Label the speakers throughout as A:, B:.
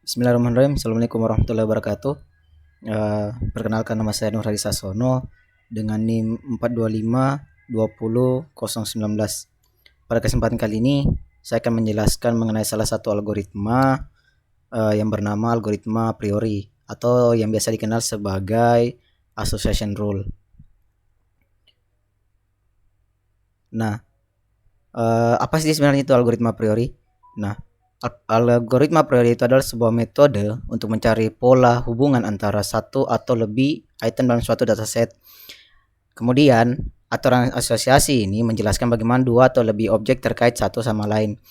A: Bismillahirrahmanirrahim. Assalamualaikum warahmatullahi wabarakatuh. Perkenalkan, nama saya Nur Hadi Sasono dengan NIM 425200019. Pada kesempatan kali ini saya akan menjelaskan mengenai salah satu algoritma yang bernama algoritma a priori atau yang biasa dikenal sebagai association rule. Nah, apa sih sebenarnya itu algoritma a priori? Nah, algoritma a priori itu adalah sebuah metode untuk mencari pola hubungan antara satu atau lebih item dalam suatu dataset. Kemudian, aturan asosiasi ini menjelaskan bagaimana dua atau lebih objek terkait satu sama lain.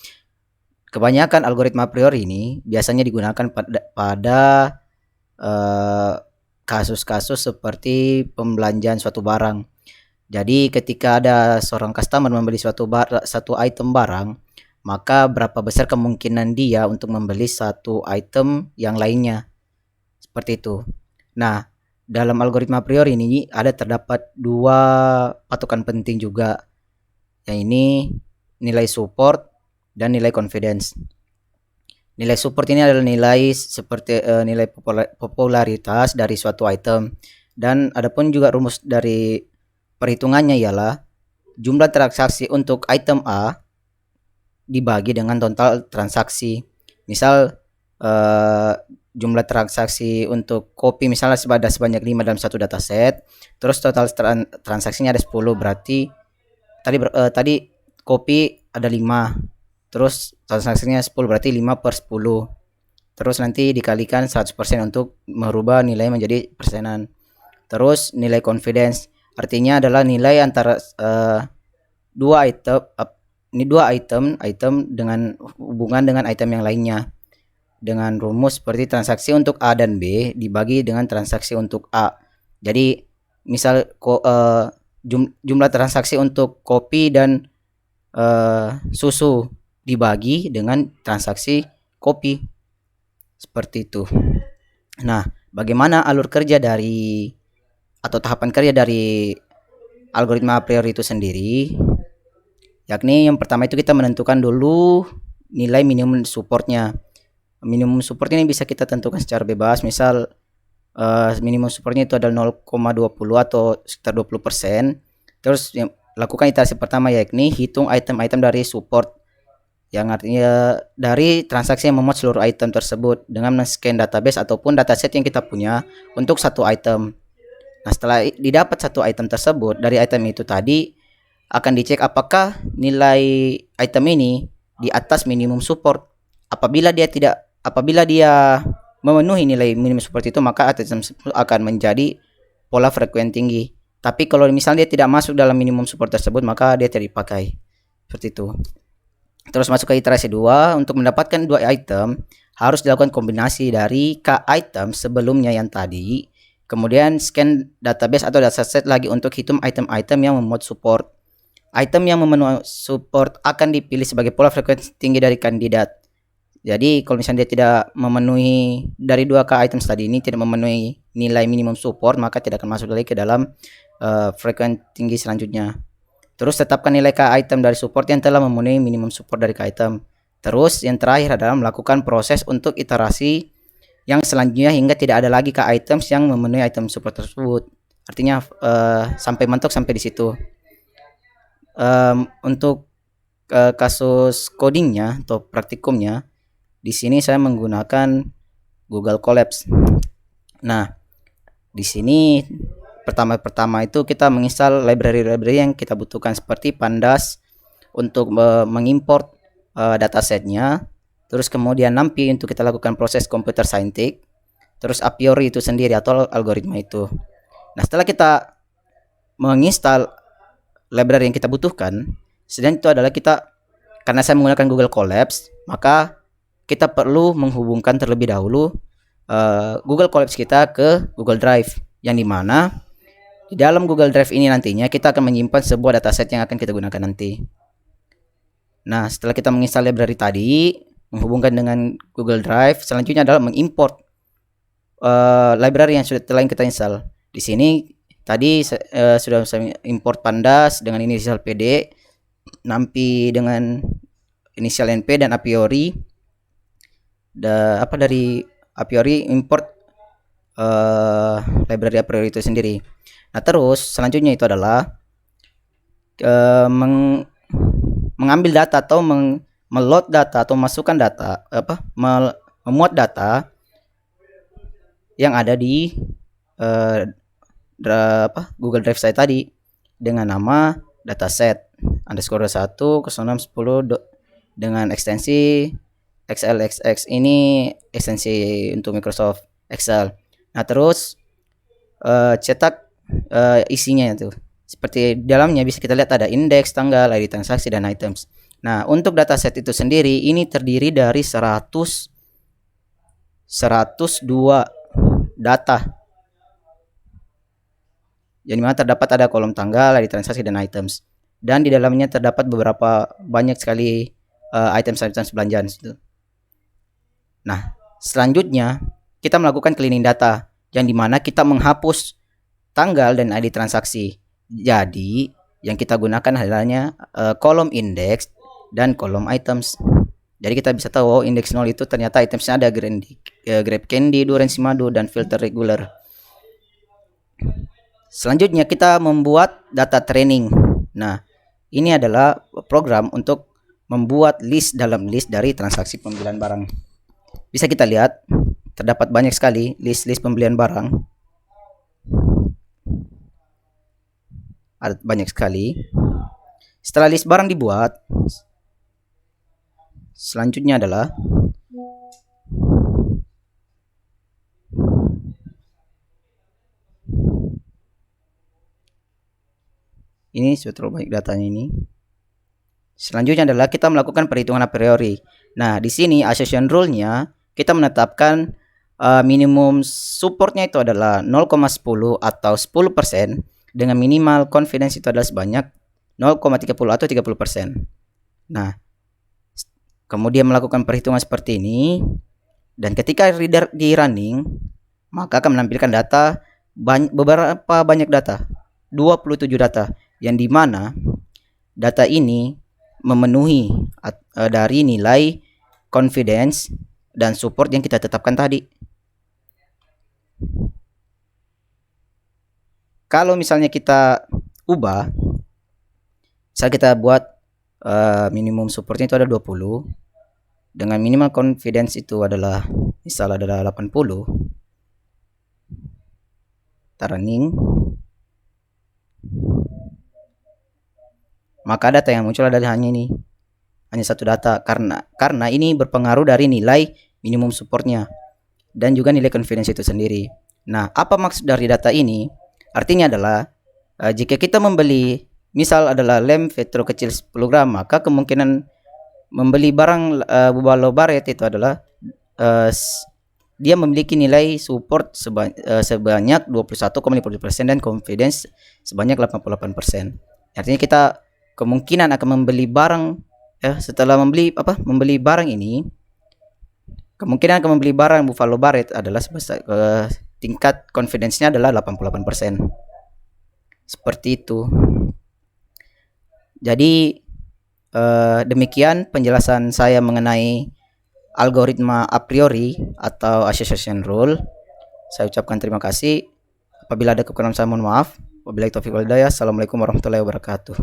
A: Kebanyakan algoritma a priori ini biasanya digunakan pada kasus-kasus seperti pembelanjaan suatu barang. Jadi ketika ada seorang customer membeli satu item barang, maka berapa besar kemungkinan dia untuk membeli satu item yang lainnya. Seperti itu. Nah, dalam algoritma a priori ini terdapat dua patokan penting juga, yaitu nilai support dan nilai confidence. Nilai support ini adalah nilai seperti nilai popularitas dari suatu item, dan adapun juga rumus dari perhitungannya ialah jumlah transaksi untuk item A dibagi dengan total transaksi. Misal jumlah transaksi untuk kopi misalnya ada sebanyak 5 dalam satu dataset, terus total transaksinya ada 10, berarti tadi kopi ada 5, terus transaksinya 10, berarti 5 per 10, terus nanti dikalikan 100% untuk merubah nilai menjadi persenan. Terus nilai confidence artinya adalah nilai antara dua item dengan hubungan dengan item yang lainnya, dengan rumus seperti transaksi untuk A dan B dibagi dengan transaksi untuk A. Jadi misal jumlah transaksi untuk kopi dan susu dibagi dengan transaksi kopi, seperti itu. Nah, bagaimana alur kerja dari atau tahapan kerja dari algoritma a priori itu sendiri? Yakni yang pertama itu kita menentukan dulu nilai minimum supportnya. Minimum support ini bisa kita tentukan secara bebas. Misal minimum supportnya itu adalah 0,20 atau sekitar 20%. Terus lakukan iterasi pertama, yakni hitung item-item dari support, yang artinya dari transaksi yang memuat seluruh item tersebut dengan men-scan database ataupun dataset yang kita punya untuk satu item. Nah, setelah didapat satu item tersebut, dari item itu tadi akan dicek apakah nilai item ini di atas minimum support. Apabila dia memenuhi nilai minimum support itu, maka item akan menjadi pola frekuen tinggi. Tapi kalau misalnya dia tidak masuk dalam minimum support tersebut, maka dia tidak dipakai. Seperti itu. Terus masuk ke iterasi 2, untuk mendapatkan dua item harus dilakukan kombinasi dari k item sebelumnya yang tadi, kemudian scan database atau dataset lagi untuk hitung item-item yang memuat support. Item yang memenuhi support akan dipilih sebagai pola frekuensi tinggi dari kandidat. Jadi kalau misalnya dia tidak memenuhi dari 2K items tadi ini, tidak memenuhi nilai minimum support, maka tidak akan masuk lagi ke dalam frekuensi tinggi selanjutnya. Terus tetapkan nilai K item dari support yang telah memenuhi minimum support dari K item. Terus yang terakhir adalah melakukan proses untuk iterasi yang selanjutnya hingga tidak ada lagi K items yang memenuhi item support tersebut. Artinya sampai mentok sampai di situ. Untuk kasus codingnya atau praktikumnya, di sini saya menggunakan Google Colabs. Nah, di sini pertama itu kita menginstal library yang kita butuhkan seperti Pandas untuk mengimport datasetnya, terus kemudian NumPy untuk kita lakukan proses computer scientific, terus a priori itu sendiri atau algoritma itu. Nah, setelah kita menginstal library yang kita butuhkan, sedang itu adalah karena saya menggunakan Google Colabs, maka kita perlu menghubungkan terlebih dahulu Google Colabs kita ke Google Drive, yang dimana di dalam Google Drive ini nantinya kita akan menyimpan sebuah dataset yang akan kita gunakan nanti. Nah, setelah kita menginstal library tadi, menghubungkan dengan Google Drive, selanjutnya adalah mengimport library yang telah kita install. Di sini tadi sudah saya import Pandas dengan inisial PD, NumPy dengan inisial NP, dan a priori. dari a priori import library a priori itu sendiri. Nah, terus selanjutnya itu adalah mengambil data atau meload data atau masukkan data memuat data yang ada di Google Drive saya tadi dengan nama dataset underscore 1 06 10 dengan ekstensi XLXX. Ini ekstensi untuk Microsoft Excel. Nah, terus cetak isinya itu. Seperti dalamnya bisa kita lihat ada indeks, tanggal, ID transaksi, dan items. Nah, untuk dataset itu sendiri ini terdiri dari 102 data. Yang dimana terdapat ada kolom tanggal, ID transaksi, dan items. Dan di dalamnya terdapat beberapa banyak sekali items belanjaan. Nah, selanjutnya kita melakukan cleaning data yang dimana kita menghapus tanggal dan ID transaksi. Jadi yang kita gunakan hanya kolom indeks dan kolom items. Jadi kita bisa tahu indeks 0 itu ternyata itemsnya ada grape candy, Durancy madu, dan filter regular. Selanjutnya kita membuat data training. Nah, ini adalah program untuk membuat list dalam list dari transaksi pembelian barang. Bisa kita lihat terdapat banyak sekali list pembelian barang. Ada banyak sekali. Setelah list barang dibuat, selanjutnya adalah ini sudah terlalu banyak datanya ini. Selanjutnya adalah kita melakukan perhitungan a priori. Nah, di sini assertion rule-nya kita menetapkan minimum supportnya itu adalah 0,10 atau 10% dengan minimal confidence itu adalah sebanyak 0,30 atau 30%. Nah, kemudian melakukan perhitungan seperti ini, dan ketika reader di running, maka akan menampilkan data beberapa banyak data, 27 data, yang dimana data ini memenuhi dari nilai confidence dan support yang kita tetapkan tadi. Kalau misalnya kita ubah, misal kita buat minimum supportnya itu ada 20 dengan minimal confidence itu adalah misal adalah 80, running, maka data yang muncul adalah hanya satu data, karena ini berpengaruh dari nilai minimum supportnya dan juga nilai confidence itu sendiri. Nah, apa maksud dari data ini? Artinya adalah jika kita membeli misal adalah lem vetro kecil 10 gram, maka kemungkinan membeli barang Buffalo Barrett itu adalah dia memiliki nilai support sebanyak 21,50% dan confidence sebanyak 88%. Artinya kita kemungkinan akan membeli barang setelah membeli barang ini, kemungkinan akan membeli barang Buffalo Barrett adalah tingkat confidence-nya adalah 88%. Seperti itu. Jadi demikian penjelasan saya mengenai algoritma a priori atau association rule. Saya ucapkan terima kasih. Apabila ada kekurangan saya mohon maaf. Wabillahi taufiq wal hidayah. Assalamualaikum warahmatullahi wabarakatuh.